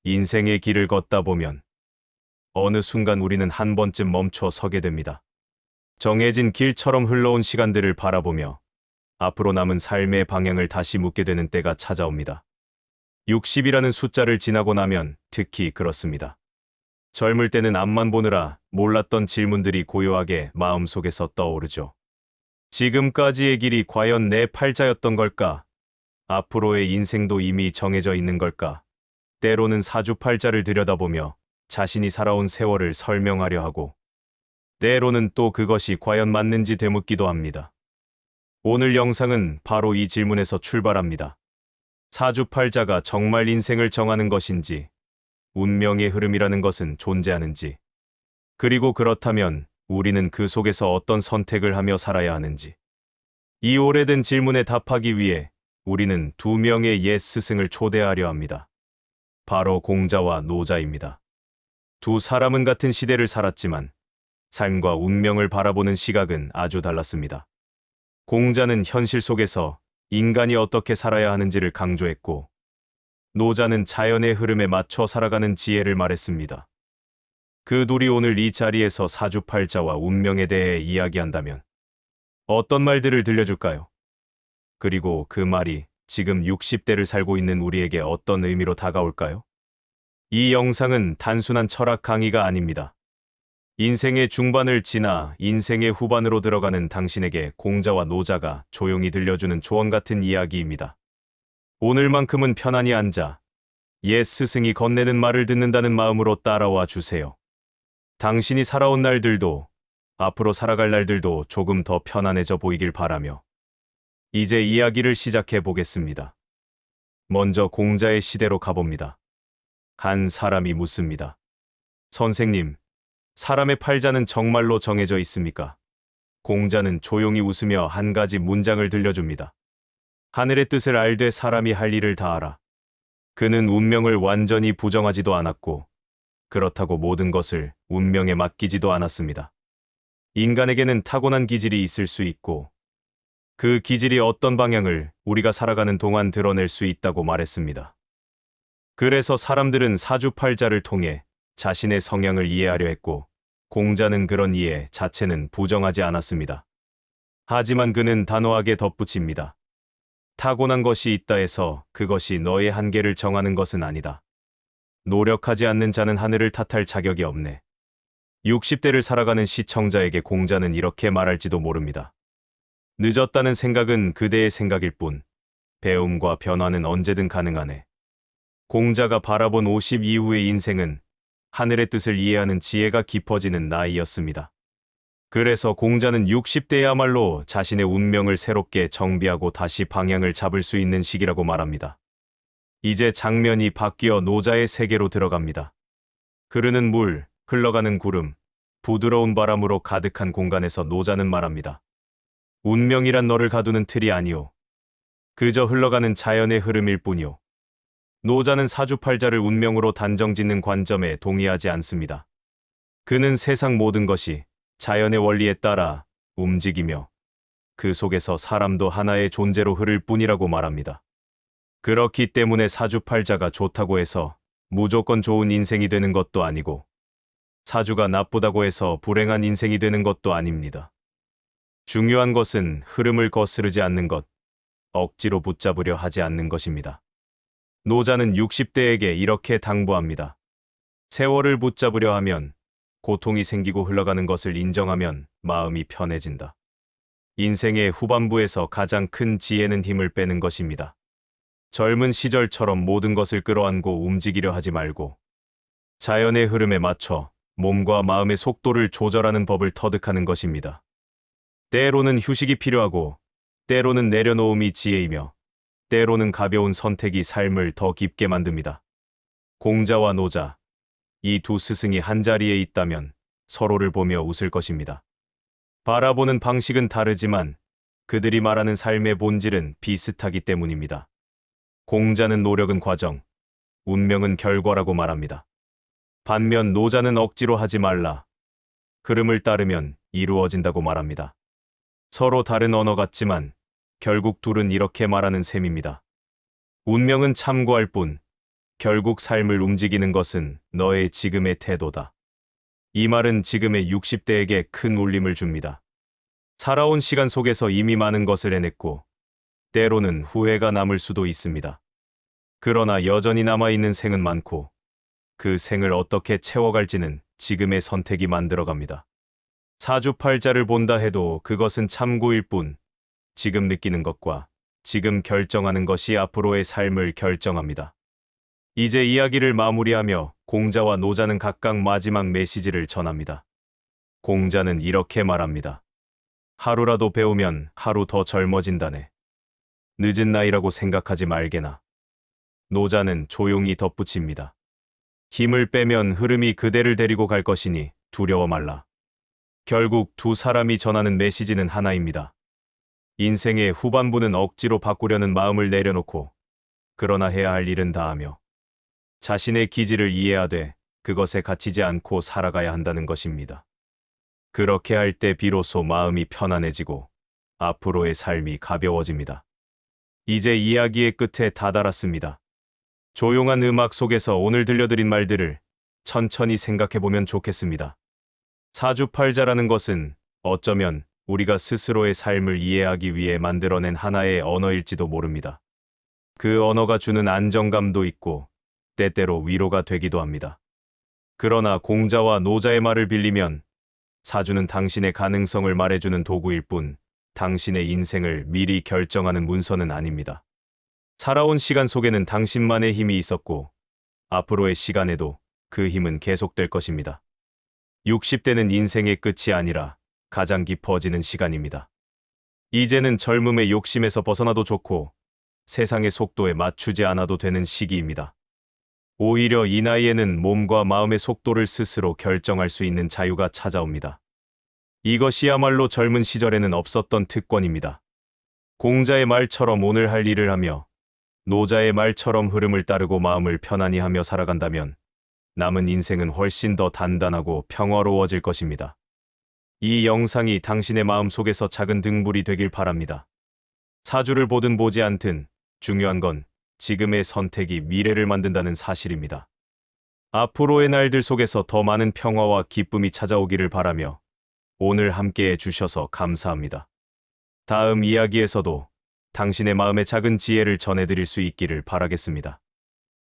인생의 길을 걷다 보면 어느 순간 우리는 한 번쯤 멈춰 서게 됩니다. 정해진 길처럼 흘러온 시간들을 바라보며 앞으로 남은 삶의 방향을 다시 묻게 되는 때가 찾아옵니다. 60이라는 숫자를 지나고 나면 특히 그렇습니다. 젊을 때는 앞만 보느라 몰랐던 질문들이 고요하게 마음속에서 떠오르죠. 지금까지의 길이 과연 내 팔자였던 걸까? 앞으로의 인생도 이미 정해져 있는 걸까? 때로는 사주팔자를 들여다보며 자신이 살아온 세월을 설명하려 하고, 때로는 또 그것이 과연 맞는지 되묻기도 합니다. 오늘 영상은 바로 이 질문에서 출발합니다. 사주팔자가 정말 인생을 정하는 것인지, 운명의 흐름이라는 것은 존재하는지, 그리고 그렇다면 우리는 그 속에서 어떤 선택을 하며 살아야 하는지. 이 오래된 질문에 답하기 위해 우리는 두 명의 옛 스승을 초대하려 합니다. 바로 공자와 노자입니다. 두 사람은 같은 시대를 살았지만 삶과 운명을 바라보는 시각은 아주 달랐습니다. 공자는 현실 속에서 인간이 어떻게 살아야 하는지를 강조했고, 노자는 자연의 흐름에 맞춰 살아가는 지혜를 말했습니다. 그 둘이 오늘 이 자리에서 사주팔자와 운명에 대해 이야기한다면 어떤 말들을 들려줄까요? 그리고 그 말이 지금 60대를 살고 있는 우리에게 어떤 의미로 다가올까요? 이 영상은 단순한 철학 강의가 아닙니다. 인생의 중반을 지나 인생의 후반으로 들어가는 당신에게 공자와 노자가 조용히 들려주는 조언 같은 이야기입니다. 오늘만큼은 편안히 앉아 옛 스승이 건네는 말을 듣는다는 마음으로 따라와 주세요. 당신이 살아온 날들도 앞으로 살아갈 날들도 조금 더 편안해져 보이길 바라며 이제 이야기를 시작해 보겠습니다. 먼저 공자의 시대로 가봅니다. 한 사람이 묻습니다. 선생님, 사람의 팔자는 정말로 정해져 있습니까? 공자는 조용히 웃으며 한 가지 문장을 들려줍니다. 하늘의 뜻을 알되 사람이 할 일을 다 알아. 그는 운명을 완전히 부정하지도 않았고, 그렇다고 모든 것을 운명에 맡기지도 않았습니다. 인간에게는 타고난 기질이 있을 수 있고, 그 기질이 어떤 방향을 우리가 살아가는 동안 드러낼 수 있다고 말했습니다. 그래서 사람들은 사주팔자를 통해 자신의 성향을 이해하려 했고, 공자는 그런 이해 자체는 부정하지 않았습니다. 하지만 그는 단호하게 덧붙입니다. 타고난 것이 있다 해서 그것이 너의 한계를 정하는 것은 아니다. 노력하지 않는 자는 하늘을 탓할 자격이 없네. 60대를 살아가는 시청자에게 공자는 이렇게 말할지도 모릅니다. 늦었다는 생각은 그대의 생각일 뿐, 배움과 변화는 언제든 가능하네. 공자가 바라본 50 이후의 인생은 하늘의 뜻을 이해하는 지혜가 깊어지는 나이였습니다. 그래서 공자는 60대야말로 자신의 운명을 새롭게 정비하고 다시 방향을 잡을 수 있는 시기라고 말합니다. 이제 장면이 바뀌어 노자의 세계로 들어갑니다. 흐르는 물, 흘러가는 구름, 부드러운 바람으로 가득한 공간에서 노자는 말합니다. 운명이란 너를 가두는 틀이 아니오. 그저 흘러가는 자연의 흐름일 뿐이오. 노자는 사주팔자를 운명으로 단정짓는 관점에 동의하지 않습니다. 그는 세상 모든 것이 자연의 원리에 따라 움직이며 그 속에서 사람도 하나의 존재로 흐를 뿐이라고 말합니다. 그렇기 때문에 사주팔자가 좋다고 해서 무조건 좋은 인생이 되는 것도 아니고, 사주가 나쁘다고 해서 불행한 인생이 되는 것도 아닙니다. 중요한 것은 흐름을 거스르지 않는 것, 억지로 붙잡으려 하지 않는 것입니다. 노자는 60대에게 이렇게 당부합니다. 세월을 붙잡으려 하면, 고통이 생기고 흘러가는 것을 인정하면 마음이 편해진다. 인생의 후반부에서 가장 큰 지혜는 힘을 빼는 것입니다. 젊은 시절처럼 모든 것을 끌어안고 움직이려 하지 말고, 자연의 흐름에 맞춰 몸과 마음의 속도를 조절하는 법을 터득하는 것입니다. 때로는 휴식이 필요하고, 때로는 내려놓음이 지혜이며, 때로는 가벼운 선택이 삶을 더 깊게 만듭니다. 공자와 노자, 이 두 스승이 한자리에 있다면 서로를 보며 웃을 것입니다. 바라보는 방식은 다르지만 그들이 말하는 삶의 본질은 비슷하기 때문입니다. 공자는 노력은 과정, 운명은 결과라고 말합니다. 반면 노자는 억지로 하지 말라, 흐름을 따르면 이루어진다고 말합니다. 서로 다른 언어 같지만 결국 둘은 이렇게 말하는 셈입니다. 운명은 참고할 뿐, 결국 삶을 움직이는 것은 너의 지금의 태도다. 이 말은 지금의 60대에게 큰 울림을 줍니다. 살아온 시간 속에서 이미 많은 것을 해냈고, 때로는 후회가 남을 수도 있습니다. 그러나 여전히 남아있는 생은 많고, 그 생을 어떻게 채워갈지는 지금의 선택이 만들어갑니다. 사주팔자를 본다 해도 그것은 참고일 뿐, 지금 느끼는 것과 지금 결정하는 것이 앞으로의 삶을 결정합니다. 이제 이야기를 마무리하며 공자와 노자는 각각 마지막 메시지를 전합니다. 공자는 이렇게 말합니다. 하루라도 배우면 하루 더 젊어진다네. 늦은 나이라고 생각하지 말게나. 노자는 조용히 덧붙입니다. 힘을 빼면 흐름이 그대를 데리고 갈 것이니 두려워 말라. 결국 두 사람이 전하는 메시지는 하나입니다. 인생의 후반부는 억지로 바꾸려는 마음을 내려놓고, 그러나 해야 할 일은 다하며, 자신의 기질을 이해하되 그것에 갇히지 않고 살아가야 한다는 것입니다. 그렇게 할 때 비로소 마음이 편안해지고 앞으로의 삶이 가벼워집니다. 이제 이야기의 끝에 다다랐습니다. 조용한 음악 속에서 오늘 들려드린 말들을 천천히 생각해보면 좋겠습니다. 사주팔자라는 것은 어쩌면 우리가 스스로의 삶을 이해하기 위해 만들어낸 하나의 언어일지도 모릅니다. 그 언어가 주는 안정감도 있고 때때로 위로가 되기도 합니다. 그러나 공자와 노자의 말을 빌리면 사주는 당신의 가능성을 말해주는 도구일 뿐 당신의 인생을 미리 결정하는 문서는 아닙니다. 살아온 시간 속에는 당신만의 힘이 있었고 앞으로의 시간에도 그 힘은 계속될 것입니다. 60대는 인생의 끝이 아니라 가장 깊어지는 시간입니다. 이제는 젊음의 욕심에서 벗어나도 좋고 세상의 속도에 맞추지 않아도 되는 시기입니다. 오히려 이 나이에는 몸과 마음의 속도를 스스로 결정할 수 있는 자유가 찾아옵니다. 이것이야말로 젊은 시절에는 없었던 특권입니다. 공자의 말처럼 오늘 할 일을 하며 노자의 말처럼 흐름을 따르고 마음을 편안히 하며 살아간다면 남은 인생은 훨씬 더 단단하고 평화로워질 것입니다. 이 영상이 당신의 마음속에서 작은 등불이 되길 바랍니다. 사주를 보든 보지 않든 중요한 건 지금의 선택이 미래를 만든다는 사실입니다. 앞으로의 날들 속에서 더 많은 평화와 기쁨이 찾아오기를 바라며 오늘 함께해 주셔서 감사합니다. 다음 이야기에서도 당신의 마음의 작은 지혜를 전해드릴 수 있기를 바라겠습니다.